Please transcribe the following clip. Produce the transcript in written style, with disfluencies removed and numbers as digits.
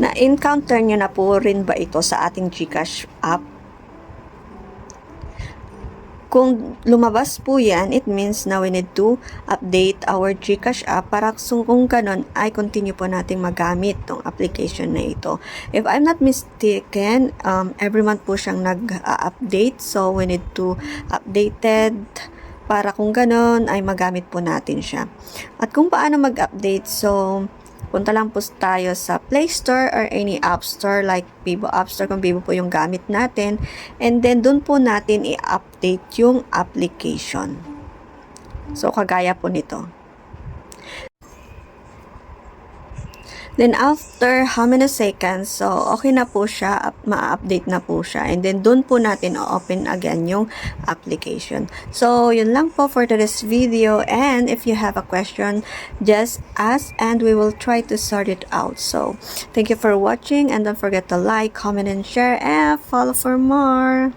Na-encounter nyo na po rin ba ito sa ating GCash app? Kung lumabas po yan, it means na we need to update our GCash app para kung ganon ay continue po nating magamit tong application na ito. If I'm not mistaken, every month po siyang nag-update, so we need to updated para kung ganon ay magamit po natin siya. At kung paano mag-update, so punta lang po tayo sa Play Store or any App Store like Vivo App Store kung Vivo po yung gamit natin. And then, dun po natin i-update yung application. So, kagaya po nito. Then, after how many seconds, so, okay na po siya, ma-update na po siya. And then, dun po natin open again yung application. So, yun lang po for today's video. And if you have a question, just ask and we will try to sort it out. So, thank you for watching and don't forget to like, comment, and share and follow for more.